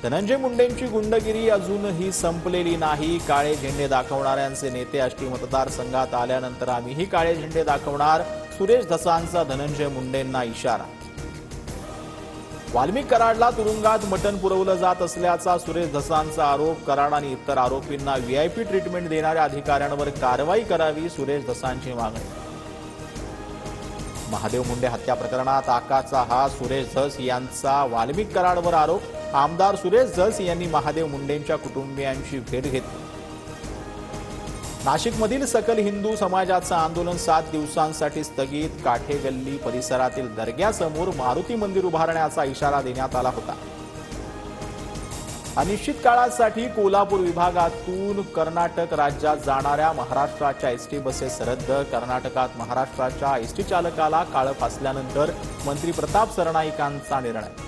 धनंजय मुंडेंची गुंडगिरी अजूनही संपलेली नाही। काळे झेंडे दाखवणाऱ्यांचे नेते आष्टी मतदारसंघात आल्यानंतर आम्हीही काळे झेंडे दाखवणार, सुरेश धसांचा धनंजय मुंडेंना इशारा। वाल्मिक कराडला तुरुंगात मटण पुरवलं जात असल्याचा सुरेश धसांचा आरोप। कराड आणि इतर आरोपींना व्हीआयपी ट्रीटमेंट देणाऱ्या अधिकाऱ्यांवर कारवाई करावी, सुरेश धसांची मागणी। महादेव मुंडे हत्या प्रकरणात आकाचा हा सुरेश धस यांचा वाल्मिक कराडवर आरोप। आमदार सुरेश धस यांनी महादेव मुंडेंच्या कुटुंबियांची भेट घेतली। नाशिकमधील सकल हिंदू समाजाचं आंदोलन 7 दिवसांसाठी स्थगित। काठेगल्ली परिसरातील दर्ग्यासमोर मारुती मंदिर उभारण्याचा इशारा देण्यात आला होता। अनिश्चित काळासाठी कोल्हापूर विभागातून कर्नाटक राज्यात जाणाऱ्या महाराष्ट्राच्या एसटी बसेस रद्द। कर्नाटकात महाराष्ट्राच्या एसटी चालकाला काळं फासल्यानंतर मंत्री प्रताप सरनाईकांचा निर्णय।